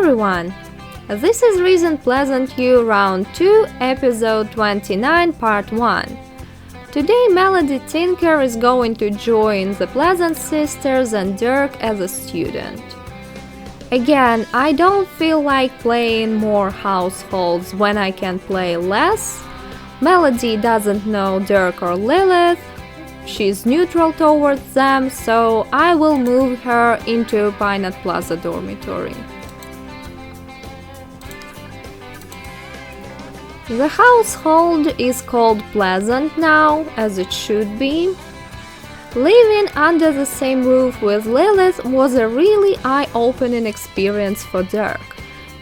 everyone! This is Recent Pleasantview Round 2, Episode 29, Part 1. Today Melody Tinker is going to join the Pleasant Sisters and Dirk as a student. Again, I don't feel like playing more households when I can play less. Melody doesn't know Dirk or Lilith. She's neutral towards them, so I will move her into Pinot Plaza dormitory. The household is called Pleasant now, as it should be. Living under the same roof with Lilith was a really eye-opening experience for Dirk.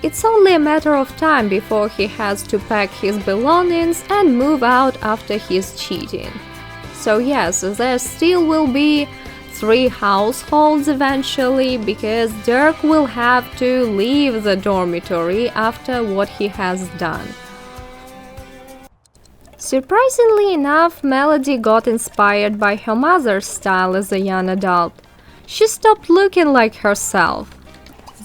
It's only a matter of time before he has to pack his belongings and move out after his cheating. So yes, there still will be 3 households eventually, because Dirk will have to leave the dormitory after what he has done. Surprisingly enough, Melody got inspired by her mother's style as a young adult. She stopped looking like herself.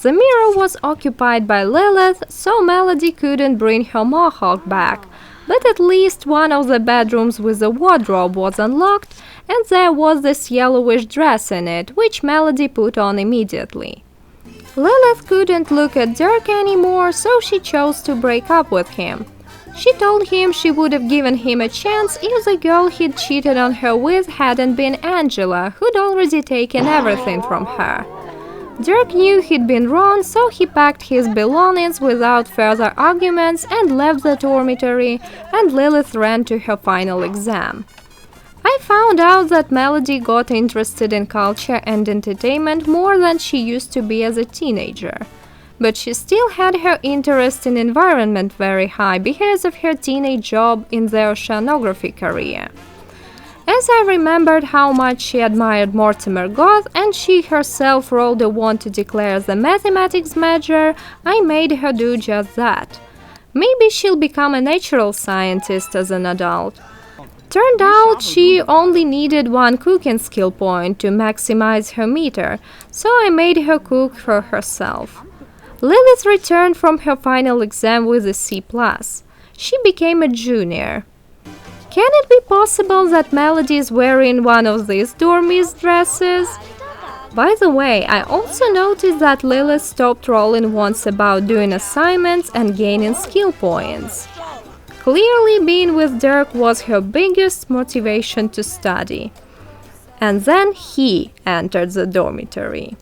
The mirror was occupied by Lilith, so Melody couldn't bring her mohawk back, but at least one of the bedrooms with a wardrobe was unlocked, and there was this yellowish dress in it, which Melody put on immediately. Lilith couldn't look at Dirk anymore, so she chose to break up with him. She told him she would have given him a chance if the girl he'd cheated on her with hadn't been Angela, who'd already taken everything from her. Dirk knew he'd been wrong, so he packed his belongings without further arguments and left the dormitory, and Lilith ran to her final exam. I found out that Melody got interested in culture and entertainment more than she used to be as a teenager. But she still had her interest in environment very high because of her teenage job in the oceanography career. As I remembered how much she admired Mortimer Goth and she herself wrote a want to declare the mathematics major, I made her do just that. Maybe she'll become a natural scientist as an adult. Turned out she only needed 1 cooking skill point to maximize her meter, so I made her cook for herself. Lilith returned from her final exam with a C+. She became a junior. Can it be possible that Melody is wearing one of these dormies dresses? By the way, I also noticed that Lilith stopped rolling once about doing assignments and gaining skill points. Clearly, being with Dirk was her biggest motivation to study. And then he entered the dormitory.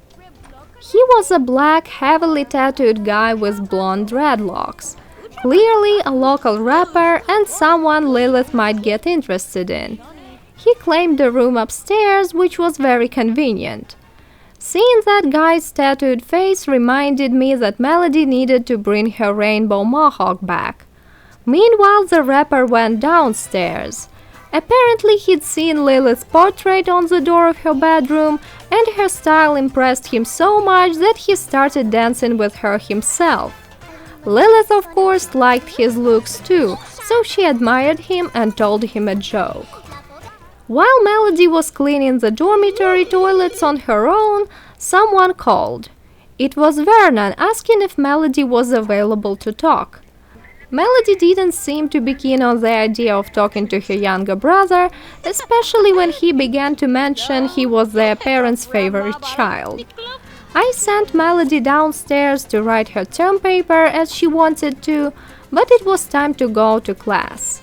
He was a black, heavily tattooed guy with blonde dreadlocks. Clearly a local rapper and someone Lilith might get interested in. He claimed a room upstairs, which was very convenient. Seeing that guy's tattooed face reminded me that Melody needed to bring her rainbow mohawk back. Meanwhile, the rapper went downstairs. Apparently he'd seen Lilith's portrait on the door of her bedroom, and her style impressed him so much that he started dancing with her himself. Lilith, of course, liked his looks too, so she admired him and told him a joke. While Melody was cleaning the dormitory toilets on her own, someone called. It was Vernon asking if Melody was available to talk. Melody didn't seem to be keen on the idea of talking to her younger brother, especially when he began to mention he was their parents' favorite child. I sent Melody downstairs to write her term paper as she wanted to, but it was time to go to class.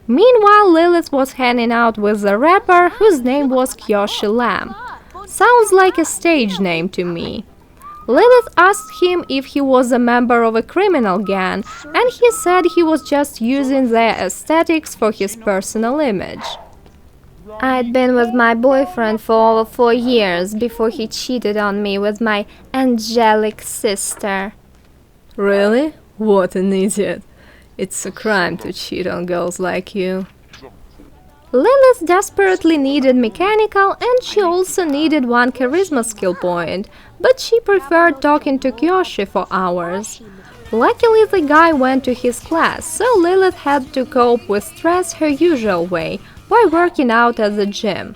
Meanwhile, Lilith was hanging out with the rapper whose name was Kyoshi Lamb. Sounds like a stage name to me. Lilith asked him if he was a member of a criminal gang, and he said he was just using their aesthetics for his personal image. I'd been with my boyfriend for over 4 years before he cheated on me with my angelic sister. Really? What an idiot. It's a crime to cheat on girls like you. Lilith desperately needed mechanical, and she also needed 1 charisma skill point, but she preferred talking to Kyoshi for hours. Luckily, the guy went to his class, so Lilith had to cope with stress her usual way, by working out at the gym.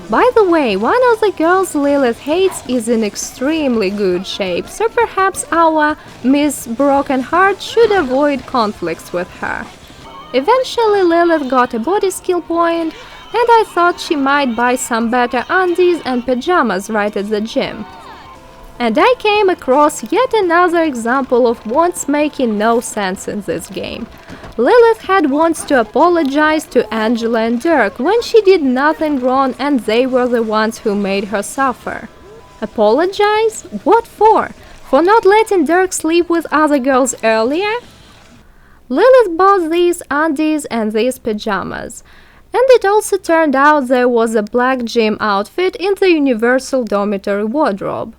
By the way, one of the girls Lilith hates is in extremely good shape, so perhaps our Miss Broken Heart should avoid conflicts with her. Eventually Lilith got a body skill point, and I thought she might buy some better undies and pajamas right at the gym. And I came across yet another example of wants making no sense in this game. Lilith had wants to apologize to Angela and Dirk when she did nothing wrong and they were the ones who made her suffer. Apologize? What for? For not letting Dirk sleep with other girls earlier? Lilith bought these undies and these pajamas. And it also turned out there was a black gym outfit in the universal dormitory wardrobe.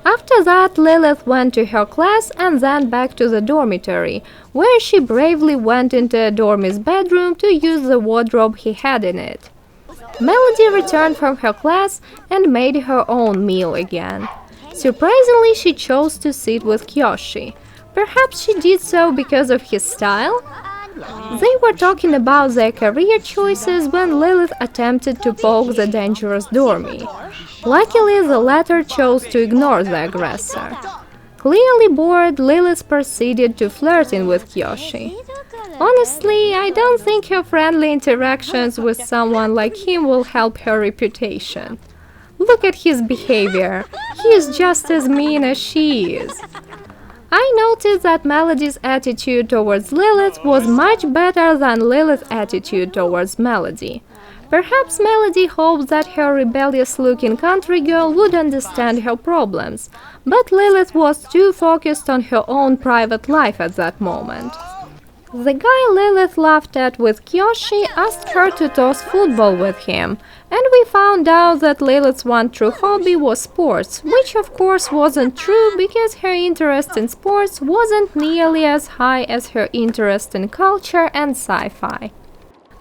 After that, Lilith went to her class and then back to the dormitory, where she bravely went into Dormy's bedroom to use the wardrobe he had in it. Melody returned from her class and made her own meal again. Surprisingly, she chose to sit with Kyoshi. Perhaps she did so because of his style? They were talking about their career choices when Lilith attempted to poke the dangerous Dormy. Luckily, the latter chose to ignore the aggressor. Clearly bored, Lilith proceeded to flirting with Kyoshi. Honestly, I don't think her friendly interactions with someone like him will help her reputation. Look at his behavior. He is just as mean as she is. I noticed that Melody's attitude towards Lilith was much better than Lilith's attitude towards Melody. Perhaps Melody hoped that her rebellious-looking country girl would understand her problems, but Lilith was too focused on her own private life at that moment. The guy Lilith laughed at with Kyoshi asked her to toss football with him, and we found out that Lilith's one true hobby was sports, which of course wasn't true because her interest in sports wasn't nearly as high as her interest in culture and sci-fi.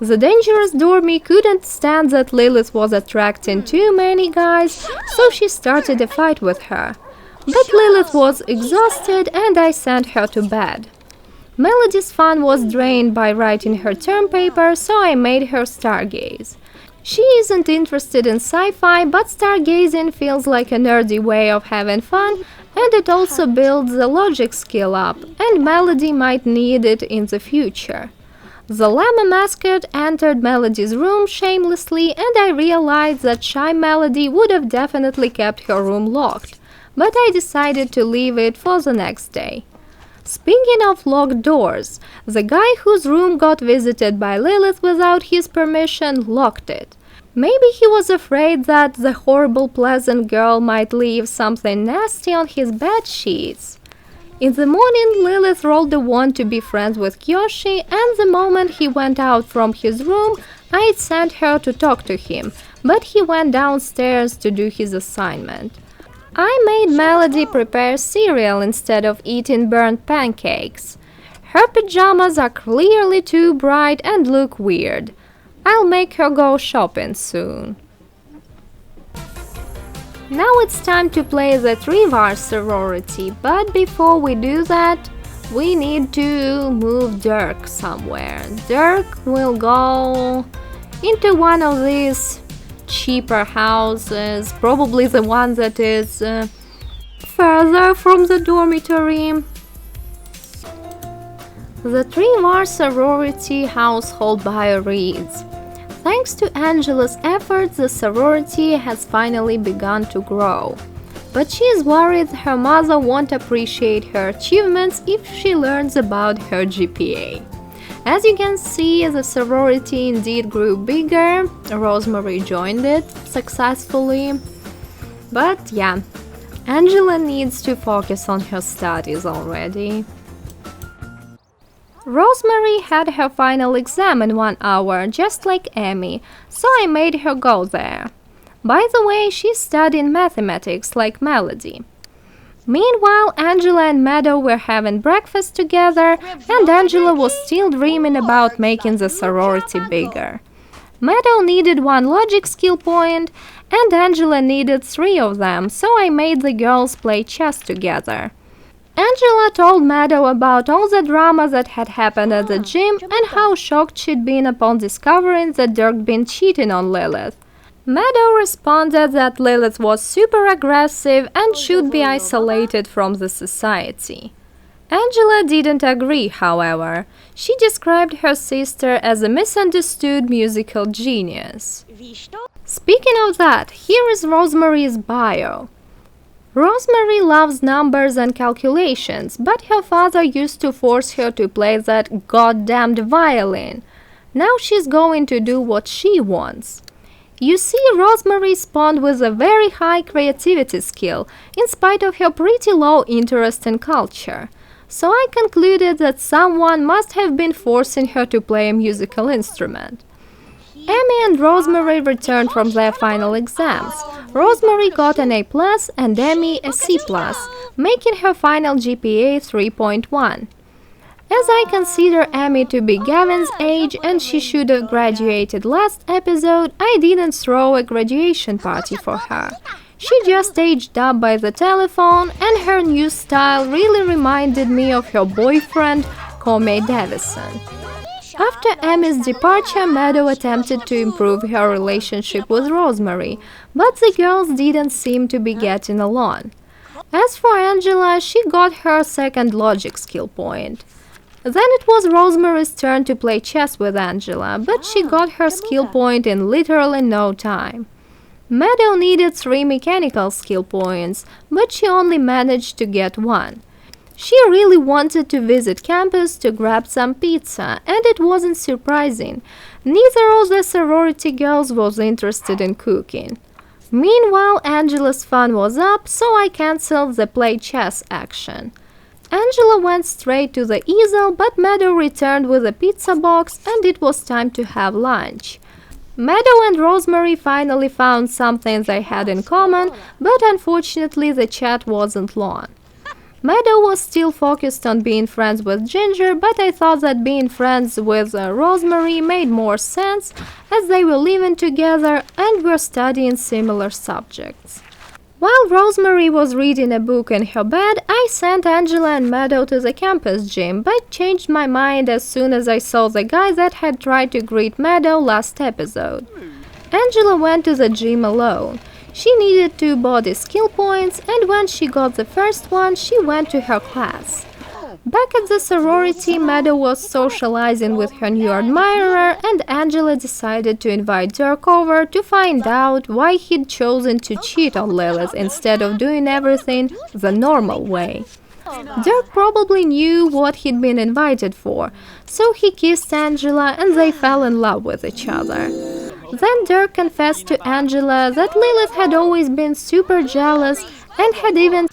The dangerous Dormy couldn't stand that Lilith was attracting too many guys, so she started a fight with her. But Lilith was exhausted and I sent her to bed. Melody's fun was drained by writing her term paper, so I made her stargaze. She isn't interested in sci-fi, but stargazing feels like a nerdy way of having fun, and it also builds the logic skill up, and Melody might need it in the future. The llama mascot entered Melody's room shamelessly, and I realized that shy Melody would have definitely kept her room locked, but I decided to leave it for the next day. Speaking of locked doors, the guy whose room got visited by Lilith without his permission locked it. Maybe he was afraid that the horrible pleasant girl might leave something nasty on his bed sheets. In the morning, Lilith rolled a wand to be friends with Kyoshi, and the moment he went out from his room, I'd sent her to talk to him, but he went downstairs to do his assignment. I made Melody prepare cereal instead of eating burnt pancakes. Her pajamas are clearly too bright and look weird. I'll make her go shopping soon. Now it's time to play the three-var sorority, but before we do that, we need to move Dirk somewhere. Dirk will go into one of these cheaper houses, probably the one that is further from the dormitory. The three-var sorority household bio reads: thanks to Angela's efforts, the sorority has finally begun to grow. But she is worried her mother won't appreciate her achievements if she learns about her GPA. As you can see, the sorority indeed grew bigger. Rosemary joined it successfully. But yeah, Angela needs to focus on her studies already. Rosemary had her final exam in 1 hour, just like Amy, so I made her go there. By the way, she's studying mathematics like Melody. Meanwhile, Angela and Meadow were having breakfast together, and Angela was still dreaming about making the sorority bigger. Meadow needed 1 logic skill point, and Angela needed 3 of them, so I made the girls play chess together. Angela told Meadow about all the drama that had happened at the gym and how shocked she'd been upon discovering that Dirk been cheating on Lilith. Meadow responded that Lilith was super aggressive and should be isolated from the society. Angela didn't agree, however. She described her sister as a misunderstood musical genius. Speaking of that, here is Rosemary's bio. Rosemary loves numbers and calculations, but her father used to force her to play that goddamned violin. Now she's going to do what she wants. You see, Rosemary spawned with a very high creativity skill, in spite of her pretty low interest in culture. So I concluded that someone must have been forcing her to play a musical instrument. Amy and Rosemary returned from their final exams. Rosemary got an A+, and Amy a C+, making her final GPA 3.1. As I consider Amy to be Gavin's age and she should have graduated last episode, I didn't throw a graduation party for her. She just aged up by the telephone, and her new style really reminded me of her boyfriend, Comey Davison. After Amy's departure, Meadow attempted to improve her relationship with Rosemary, but the girls didn't seem to be getting along. As for Angela, she got her second logic skill point. Then it was Rosemary's turn to play chess with Angela, but she got her skill point in literally no time. Meadow needed 3 mechanical skill points, but she only managed to get 1. She really wanted to visit campus to grab some pizza, and it wasn't surprising. Neither of the sorority girls was interested in cooking. Meanwhile, Angela's fun was up, so I cancelled the play chess action. Angela went straight to the easel, but Meadow returned with a pizza box, and it was time to have lunch. Meadow and Rosemary finally found something they had in common, but unfortunately the chat wasn't long. Meadow was still focused on being friends with Ginger, but I thought that being friends with Rosemary made more sense, as they were living together and were studying similar subjects. While Rosemary was reading a book in her bed, I sent Angela and Meadow to the campus gym, but changed my mind as soon as I saw the guy that had tried to greet Meadow last episode. Angela went to the gym alone. She needed 2 body skill points, and when she got the first one, she went to her class. Back at the sorority, Meadow was socializing with her new admirer, and Angela decided to invite Dirk over to find out why he'd chosen to cheat on Lilith instead of doing everything the normal way. Dirk probably knew what he'd been invited for, so he kissed Angela and they fell in love with each other. Then Dirk confessed to Angela that Lilith had always been super jealous and had even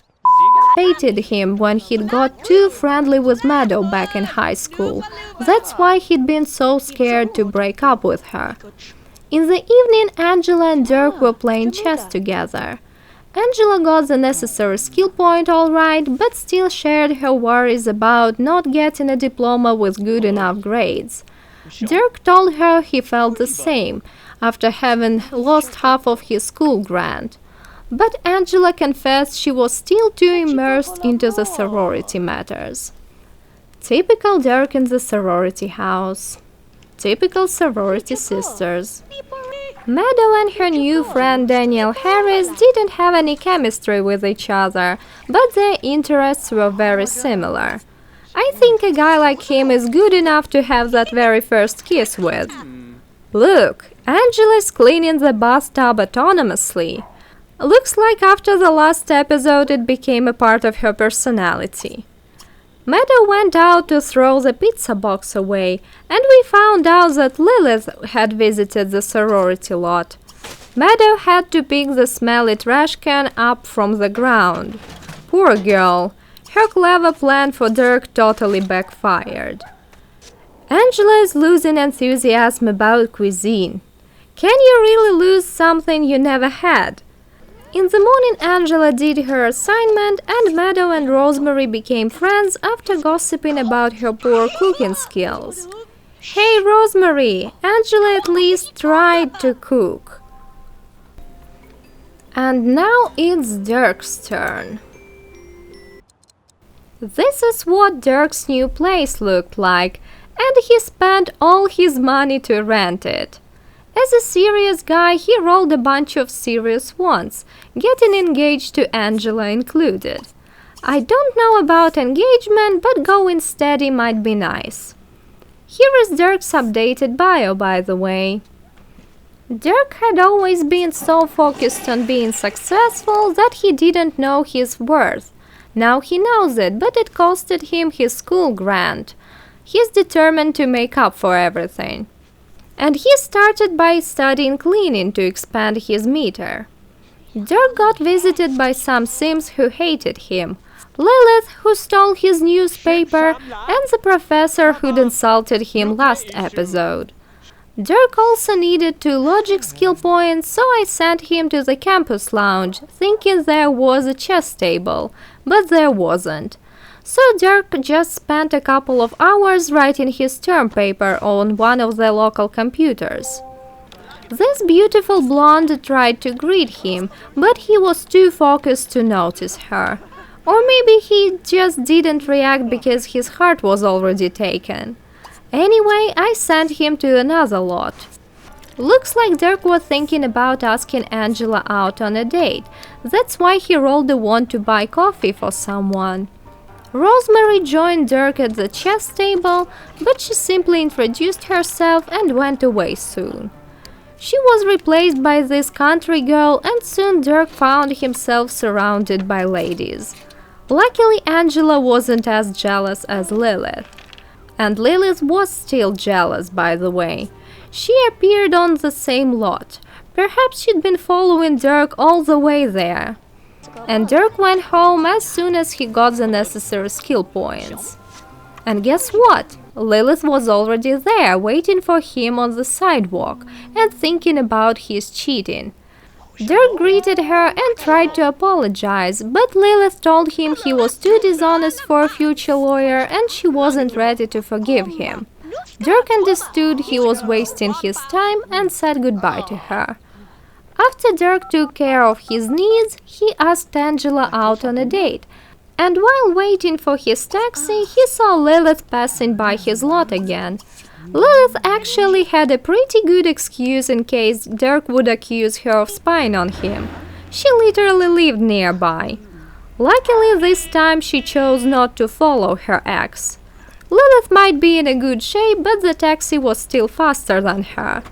hated him when he'd got too friendly with Meadow back in high school. That's why he'd been so scared to break up with her. In the evening, Angela and Dirk were playing chess together. Angela got the necessary skill point all right, but still shared her worries about not getting a diploma with good enough grades. Dirk told her he felt the same, after having lost half of his school grant. But Angela confessed she was still too immersed into the sorority matters. Typical Dirk in the sorority house. Typical sorority sisters. Meadow and her new friend Danielle Harris didn't have any chemistry with each other, but their interests were very similar. I think a guy like him is good enough to have that very first kiss with. Look, Angela's cleaning the bathtub autonomously. Looks like after the last episode it became a part of her personality. Meadow went out to throw the pizza box away, and we found out that Lilith had visited the sorority lot. Meadow had to pick the smelly trash can up from the ground. Poor girl, her clever plan for Dirk totally backfired. Angela is losing enthusiasm about cuisine. Can you really lose something you never had? In the morning, Angela did her assignment, and Meadow and Rosemary became friends after gossiping about her poor cooking skills. Hey, Rosemary, Angela at least tried to cook. And now it's Dirk's turn. This is what Dirk's new place looked like, and he spent all his money to rent it. As a serious guy, he rolled a bunch of serious ones, getting engaged to Angela included. I don't know about engagement, but going steady might be nice. Here is Dirk's updated bio, by the way. Dirk had always been so focused on being successful that he didn't know his worth. Now he knows it, but it costed him his school grant. He's determined to make up for everything. And he started by studying cleaning to expand his meter. Dirk got visited by some Sims who hated him, Lilith, who stole his newspaper, and the professor who'd insulted him last episode. Dirk also needed 2 logic skill points, so I sent him to the campus lounge, thinking there was a chess table, but there wasn't. So Dirk just spent a couple of hours writing his term paper on one of the local computers. This beautiful blonde tried to greet him, but he was too focused to notice her. Or maybe he just didn't react because his heart was already taken. Anyway, I sent him to another lot. Looks like Dirk was thinking about asking Angela out on a date. That's why he rolled a one to buy coffee for someone. Rosemary joined Dirk at the chess table, but she simply introduced herself and went away soon. She was replaced by this country girl, and soon Dirk found himself surrounded by ladies. Luckily, Angela wasn't as jealous as Lilith. And Lilith was still jealous, by the way. She appeared on the same lot. Perhaps she'd been following Dirk all the way there. And Dirk went home as soon as he got the necessary skill points. And guess what? Lilith was already there, waiting for him on the sidewalk and thinking about his cheating. Dirk greeted her and tried to apologize, but Lilith told him he was too dishonest for a future lawyer and she wasn't ready to forgive him. Dirk understood he was wasting his time and said goodbye to her. After Dirk took care of his needs, he asked Angela out on a date, and while waiting for his taxi, he saw Lilith passing by his lot again. Lilith actually had a pretty good excuse in case Dirk would accuse her of spying on him. She literally lived nearby. Luckily, this time she chose not to follow her ex. Lilith might be in a good shape, but the taxi was still faster than her.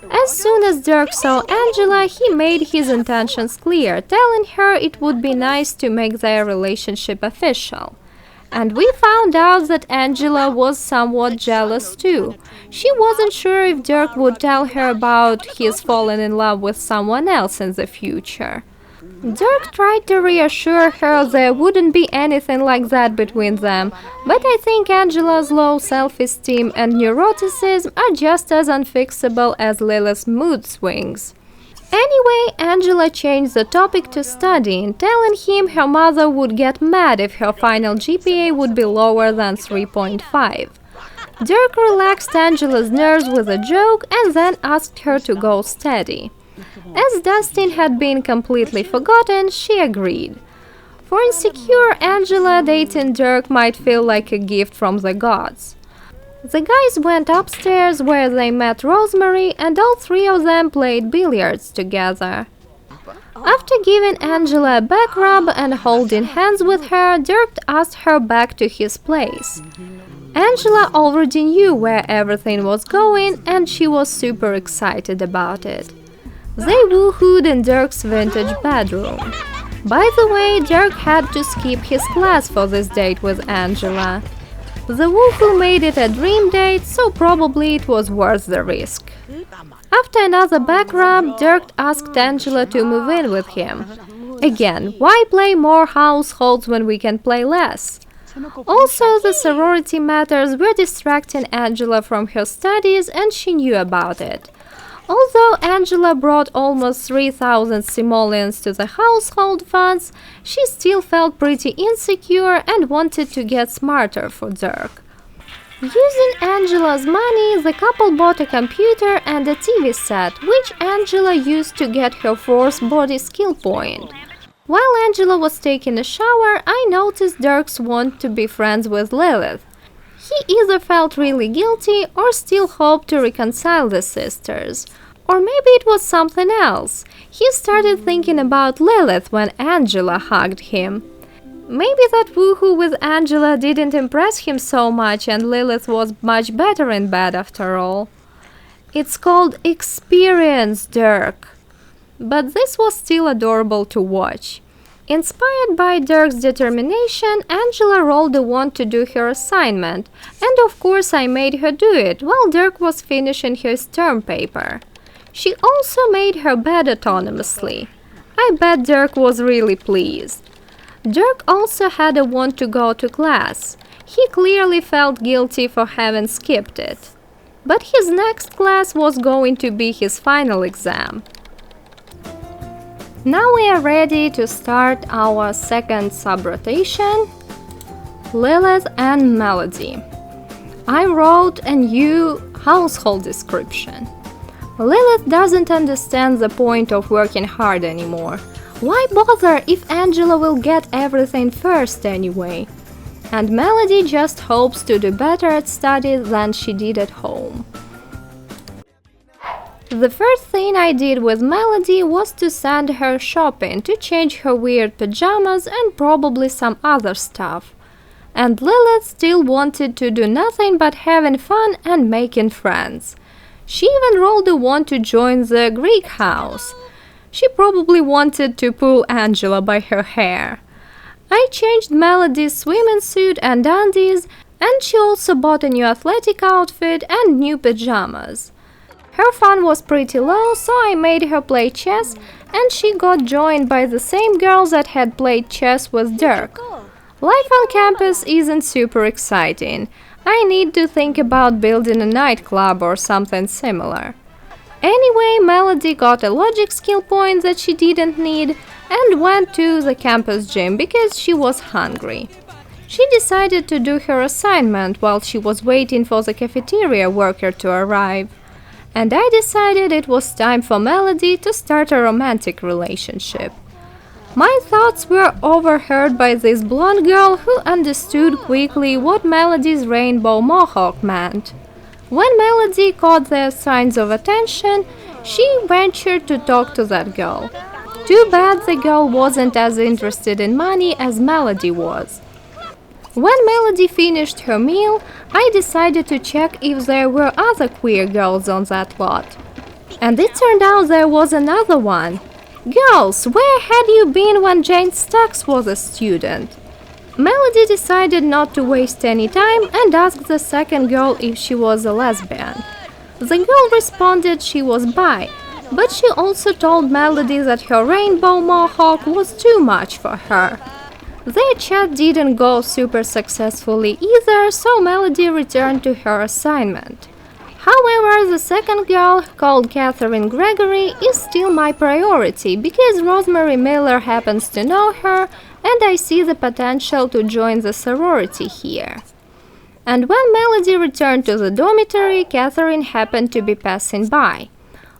As soon as Dirk saw Angela, he made his intentions clear, telling her it would be nice to make their relationship official. And we found out that Angela was somewhat jealous too. She wasn't sure if Dirk would tell her about his falling in love with someone else in the future. Dirk tried to reassure her there wouldn't be anything like that between them, but I think Angela's low self-esteem and neuroticism are just as unfixable as Lilith's mood swings. Anyway, Angela changed the topic to studying, telling him her mother would get mad if her final GPA would be lower than 3.5. Dirk relaxed Angela's nerves with a joke and then asked her to go steady. As Dustin had been completely forgotten, she agreed. For insecure Angela, dating Dirk might feel like a gift from the gods. The guys went upstairs where they met Rosemary and all 3 of them played billiards together. After giving Angela a back rub and holding hands with her, Dirk asked her back to his place. Angela already knew where everything was going and she was super excited about it. They woohooed in Dirk's vintage bedroom. By the way, Dirk had to skip his class for this date with Angela. The woohoo made it a dream date, so probably it was worth the risk. After another back rub, Dirk asked Angela to move in with him. Again, why play more households when we can play less? Also, the sorority matters were distracting Angela from her studies and she knew about it. Although Angela brought almost 3,000 simoleons to the household funds, she still felt pretty insecure and wanted to get smarter for Dirk. Using Angela's money, the couple bought a computer and a TV set, which Angela used to get her 4th body skill point. While Angela was taking a shower, I noticed Dirk's want to be friends with Lilith. He either felt really guilty or still hoped to reconcile the sisters. Or maybe it was something else. He started thinking about Lilith when Angela hugged him. Maybe that woohoo with Angela didn't impress him so much and Lilith was much better in bed after all. It's called experience, Dirk. But this was still adorable to watch. Inspired by Dirk's determination, Angela rolled a wand to do her assignment, and of course I made her do it while Dirk was finishing his term paper. She also made her bed autonomously. I bet Dirk was really pleased. Dirk also had a wand to go to class. He clearly felt guilty for having skipped it. But his next class was going to be his final exam. Now we are ready to start our second sub-rotation, Lilith and Melody. I wrote a new household description. Lilith doesn't understand the point of working hard anymore. Why bother if Angela will get everything first anyway? And Melody just hopes to do better at studies than she did at home. The first thing I did with Melody was to send her shopping to change her weird pajamas and probably some other stuff. And Lilith still wanted to do nothing but having fun and making friends. She even rolled a wand to join the Greek house. She probably wanted to pull Angela by her hair. I changed Melody's swimming suit and undies, and she also bought a new athletic outfit and new pajamas. Her fun was pretty low, so I made her play chess, and she got joined by the same girls that had played chess with Dirk. Life on campus isn't super exciting. I need to think about building a nightclub or something similar. Anyway, Melody got a logic skill point that she didn't need and went to the campus gym because she was hungry. She decided to do her assignment while she was waiting for the cafeteria worker to arrive. And I decided it was time for Melody to start a romantic relationship. My thoughts were overheard by this blonde girl who understood quickly what Melody's rainbow mohawk meant. When Melody caught the signs of attention, she ventured to talk to that girl. Too bad the girl wasn't as interested in money as Melody was. When Melody finished her meal, I decided to check if there were other queer girls on that lot. And it turned out there was another one. Girls, where had you been when Jane Stacks was a student? Melody decided not to waste any time and asked the second girl if she was a lesbian. The girl responded she was bi, but she also told Melody that her rainbow mohawk was too much for her. Their chat didn't go super successfully either, so Melody returned to her assignment. However, the second girl, called Catherine Gregory, is still my priority because Rosemary Miller happens to know her and I see the potential to join the sorority here. And when Melody returned to the dormitory, Catherine happened to be passing by.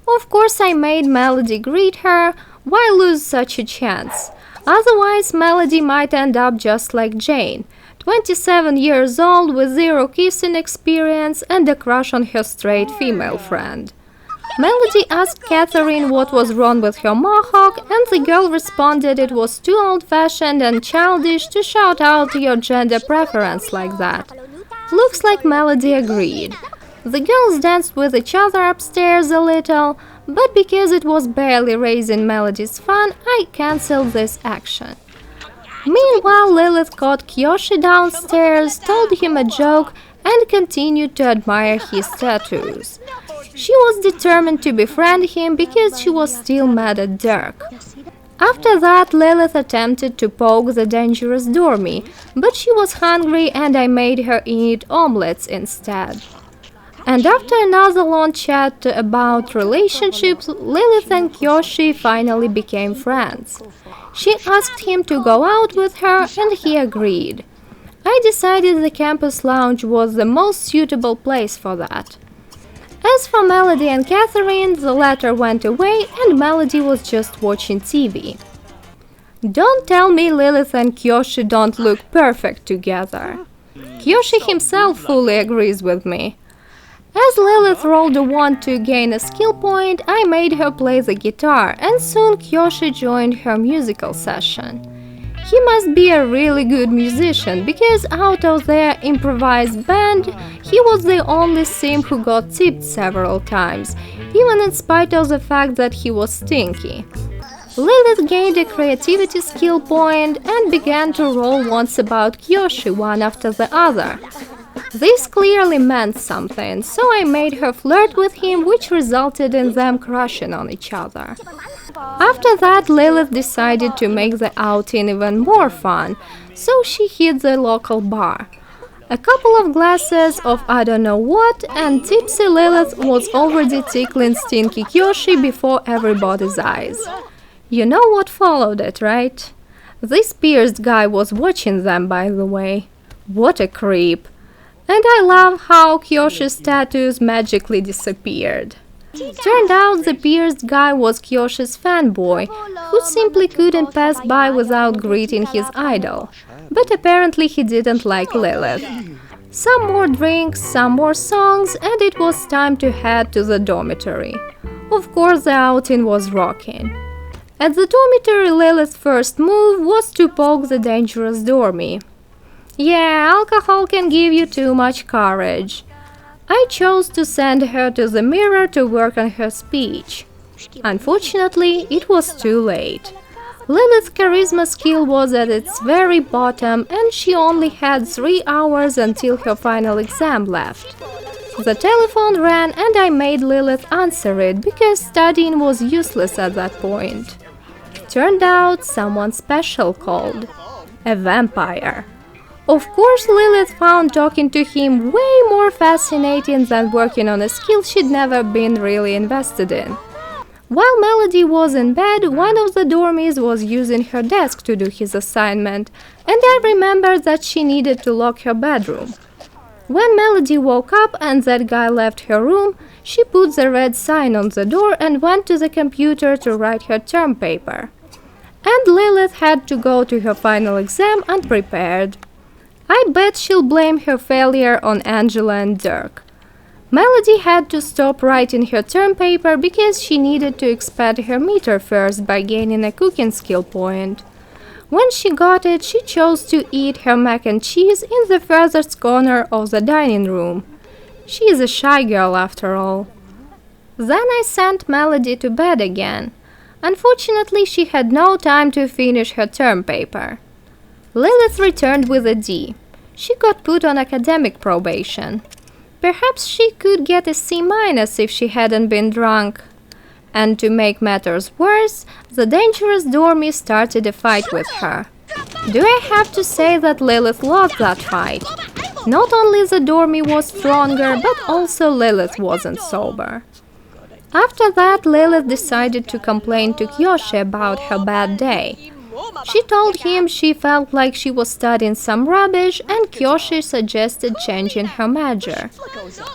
Of course, I made Melody greet her. Why lose such a chance? Otherwise, Melody might end up just like Jane, 27 years old with zero kissing experience and a crush on her straight female friend. Melody asked Catherine what was wrong with her mohawk, and the girl responded it was too old-fashioned and childish to shout out your gender preference like that. Looks like Melody agreed. The girls danced with each other upstairs a little, but because it was barely raising Melody's fun, I cancelled this action. Meanwhile, Lilith caught Kyoshi downstairs, told him a joke, and continued to admire his tattoos. She was determined to befriend him because she was still mad at Dirk. After that, Lilith attempted to poke the dangerous dormie, but she was hungry and I made her eat omelets instead. And after another long chat about relationships, Lilith and Kyoshi finally became friends. She asked him to go out with her and he agreed. I decided the campus lounge was the most suitable place for that. As for Melody and Catherine, the latter went away and Melody was just watching TV. Don't tell me Lilith and Kyoshi don't look perfect together. Kyoshi himself fully agrees with me. As Lilith rolled a wand to gain a skill point, I made her play the guitar, and soon Kyoshi joined her musical session. He must be a really good musician, because out of their improvised band, he was the only sim who got tipped several times, even in spite of the fact that he was stinky. Lilith gained a creativity skill point and began to roll wands about Kyoshi one after the other. This clearly meant something, so I made her flirt with him, which resulted in them crushing on each other. After that, Lilith decided to make the outing even more fun, so she hit the local bar. A couple of glasses of I don't know what, and tipsy Lilith was already tickling stinky Kyoshi before everybody's eyes. You know what followed it, right? This pierced guy was watching them, by the way. What a creep! And I love how Kyoshi's tattoos magically disappeared. Turned out the pierced guy was Kyoshi's fanboy, who simply couldn't pass by without greeting his idol. But apparently he didn't like Lilith. Some more drinks, some more songs, and it was time to head to the dormitory. Of course, the outing was rocking. At the dormitory, Lilith's first move was to poke the dangerous dormie. Yeah, alcohol can give you too much courage. I chose to send her to the mirror to work on her speech. Unfortunately, it was too late. Lilith's charisma skill was at its very bottom, and she only had 3 hours until her final exam left. The telephone rang and I made Lilith answer it because studying was useless at that point. Turned out someone special called. A vampire. Of course, Lilith found talking to him way more fascinating than working on a skill she'd never been really invested in. While Melody was in bed, one of the dormies was using her desk to do his assignment, and I remembered that she needed to lock her bedroom. When Melody woke up and that guy left her room, she put the red sign on the door and went to the computer to write her term paper. And Lilith had to go to her final exam unprepared. I bet she'll blame her failure on Angela and Dirk. Melody had to stop writing her term paper because she needed to expand her meter first by gaining a cooking skill point. When she got it, she chose to eat her mac and cheese in the furthest corner of the dining room. She is a shy girl after all. Then I sent Melody to bed again. Unfortunately, she had no time to finish her term paper. Lilith returned with a D. She got put on academic probation. Perhaps she could get a C- if she hadn't been drunk. And to make matters worse, the dangerous dormie started a fight with her. Do I have to say that Lilith lost that fight? Not only the dormie was stronger, but also Lilith wasn't sober. After that, Lilith decided to complain to Kyoshi about her bad day. She told him she felt like she was studying some rubbish, and Kyoshi suggested changing her major.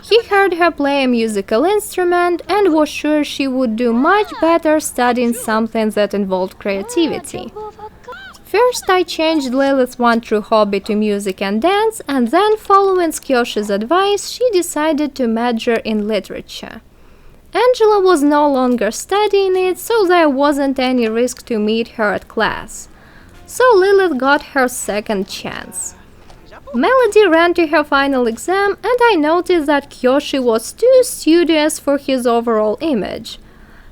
He heard her play a musical instrument and was sure she would do much better studying something that involved creativity. First, I changed Lilith's one true hobby to music and dance, and then, following Kyoshi's advice, she decided to major in literature. Angela was no longer studying it, so there wasn't any risk to meet her at class. So Lilith got her second chance. Melody ran to her final exam, and I noticed that Kyoshi was too studious for his overall image.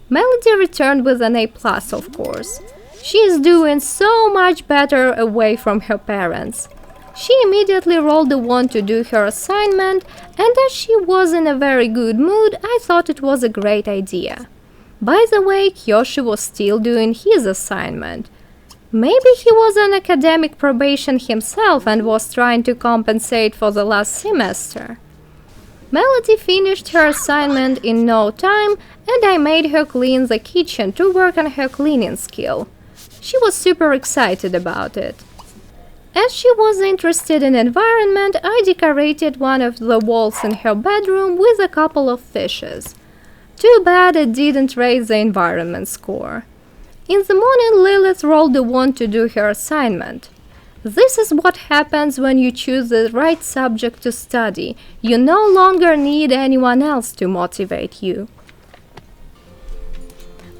Melody returned with an A+, of course. She is doing so much better away from her parents. She immediately rolled a wand to do her assignment, and as she was in a very good mood, I thought it was a great idea. By the way, Kyoshi was still doing his assignment. Maybe he was on academic probation himself and was trying to compensate for the last semester. Melody finished her assignment in no time, and I made her clean the kitchen to work on her cleaning skill. She was super excited about it. As she was interested in environment, I decorated one of the walls in her bedroom with a couple of fishes. Too bad it didn't raise the environment score. In the morning, Lilith rolled a wand to do her assignment. This is what happens when you choose the right subject to study. You no longer need anyone else to motivate you.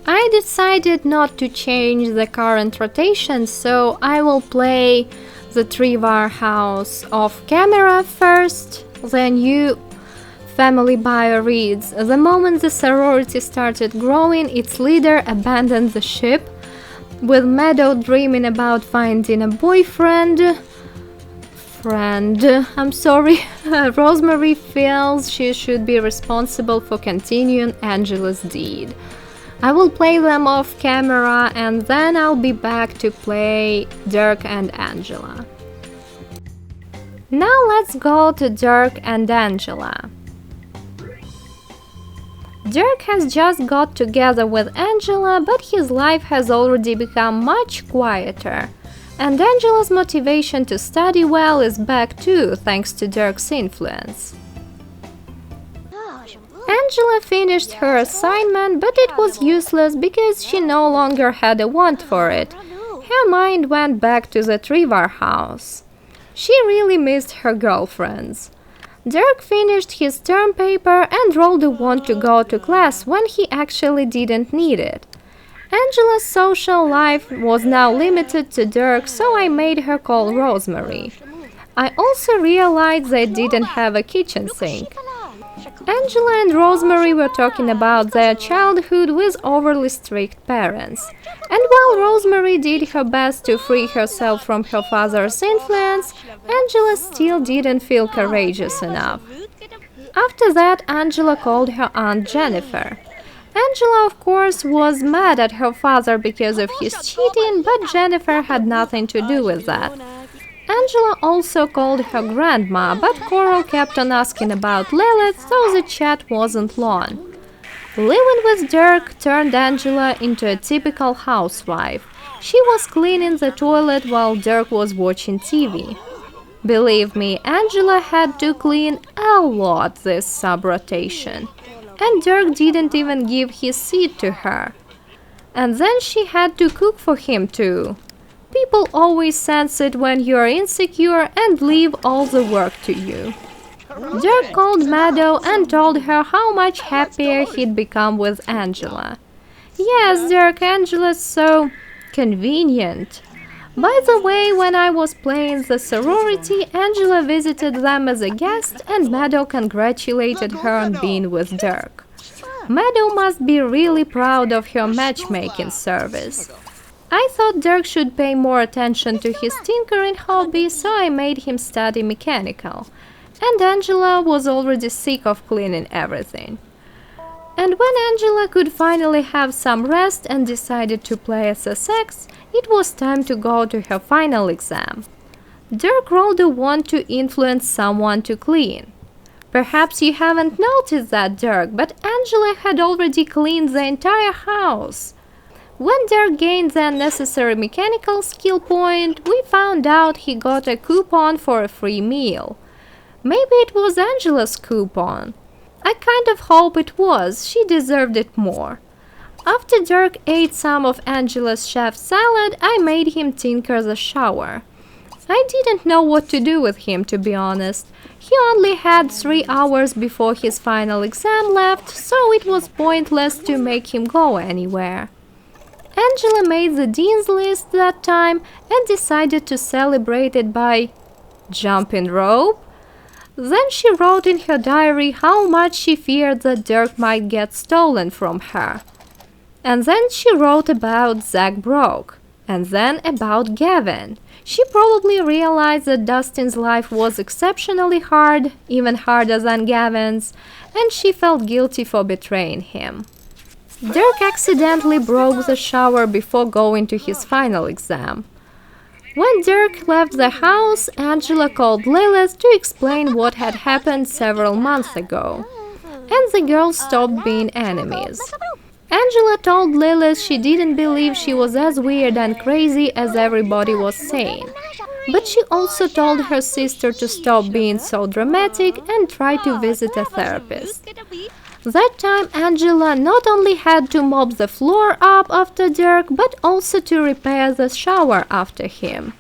I decided not to change the current rotation, so I will play the Trevor house off camera first. The new family bio reads, the moment the sorority started growing, its leader abandoned the ship, with Meadow dreaming about finding a boyfriend. Rosemary feels she should be responsible for continuing Angela's deed. I will play them off camera and then I'll be back to play Dirk and Angela. Now let's go to Dirk and Angela. Dirk has just got together with Angela, but his life has already become much quieter. And Angela's motivation to study well is back too, thanks to Dirk's influence. Angela finished her assignment, but it was useless because she no longer had a want for it. Her mind went back to the Trevor house. She really missed her girlfriends. Dirk finished his term paper and rolled a wand to go to class when he actually didn't need it. Angela's social life was now limited to Dirk, so I made her call Rosemary. I also realized they didn't have a kitchen sink. Angela and Rosemary were talking about their childhood with overly strict parents. And while Rosemary did her best to free herself from her father's influence, Angela still didn't feel courageous enough. After that, Angela called her Aunt Jennifer. Angela, of course, was mad at her father because of his cheating, but Jennifer had nothing to do with that. Angela also called her grandma, but Coral kept on asking about Lilith, so the chat wasn't long. Living with Dirk turned Angela into a typical housewife. She was cleaning the toilet while Dirk was watching TV. Believe me, Angela had to clean a lot this sub-rotation. And Dirk didn't even give his seat to her. And then she had to cook for him too. People always sense it when you're insecure and leave all the work to you. Dirk called Meadow and told her how much happier he'd become with Angela. Yes, Dirk, Angela's so convenient. By the way, when I was playing the sorority, Angela visited them as a guest and Meadow congratulated her on being with Dirk. Meadow must be really proud of her matchmaking service. I thought Dirk should pay more attention to his tinkering hobby, so I made him study mechanical. And Angela was already sick of cleaning everything. And when Angela could finally have some rest and decided to play SSX, it was time to go to her final exam. Dirk rolled a wand to influence someone to clean. Perhaps you haven't noticed that, Dirk, but Angela had already cleaned the entire house. When Dirk gained the necessary mechanical skill point, we found out he got a coupon for a free meal. Maybe it was Angela's coupon. I kind of hope it was, she deserved it more. After Dirk ate some of Angela's chef salad, I made him tinker the shower. I didn't know what to do with him, to be honest. He only had 3 hours before his final exam left, so it was pointless to make him go anywhere. Angela made the dean's list that time and decided to celebrate it by jumping rope. Then she wrote in her diary how much she feared that Dirk might get stolen from her. And then she wrote about Zach Broke, and then about Gavin. She probably realized that Dustin's life was exceptionally hard, even harder than Gavin's, and she felt guilty for betraying him. Dirk accidentally broke the shower before going to his final exam. When Dirk left the house, Angela called Lilith to explain what had happened several months ago, and the girls stopped being enemies. Angela told Lilith she didn't believe she was as weird and crazy as everybody was saying, but she also told her sister to stop being so dramatic and try to visit a therapist. That time Angela not only had to mop the floor up after Dirk, but also to repair the shower after him.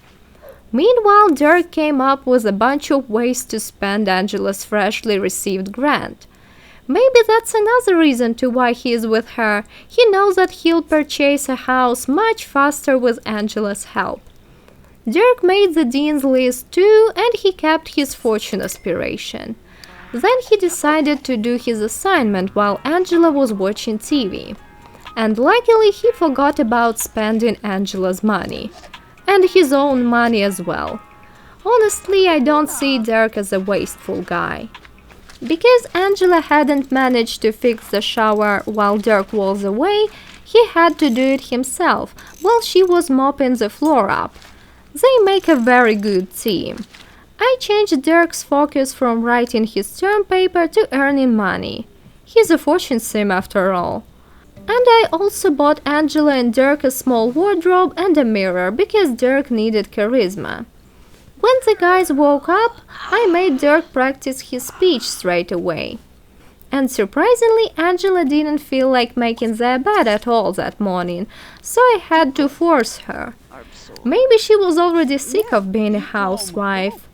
Meanwhile, Dirk came up with a bunch of ways to spend Angela's freshly received grant. Maybe that's another reason to why he is with her. He knows that he'll purchase a house much faster with Angela's help. Dirk made the dean's list too, and he kept his fortune aspiration. Then he decided to do his assignment while Angela was watching TV. And luckily he forgot about spending Angela's money. And his own money as well. Honestly, I don't see Dirk as a wasteful guy. Because Angela hadn't managed to fix the shower while Dirk was away, he had to do it himself while she was mopping the floor up. They make a very good team. I changed Dirk's focus from writing his term paper to earning money. He's a fortune sim after all. And I also bought Angela and Dirk a small wardrobe and a mirror because Dirk needed charisma. When the guys woke up, I made Dirk practice his speech straight away. And surprisingly, Angela didn't feel like making their bed at all that morning, so I had to force her. Maybe she was already sick of being a housewife.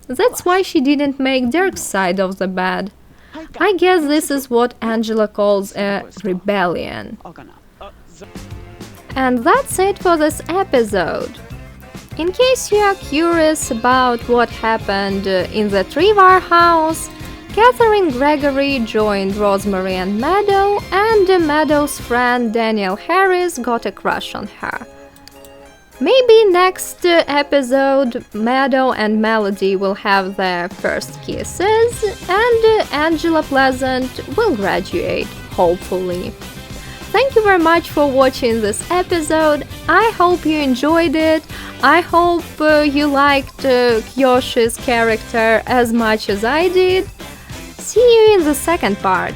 That's why she didn't make Dirk's side of the bed. I guess this is what Angela calls a rebellion. And that's it for this episode. In case you are curious about what happened in the Trevor house, Catherine Gregory joined Rosemary and Meadow, and Meadow's friend Daniel Harris got a crush on her. Maybe next episode Meadow and Melody will have their first kisses and Angela Pleasant will graduate, hopefully. Thank you very much for watching this episode. I hope you enjoyed it. I hope you liked Kyoshi's character as much as I did. See you in the second part.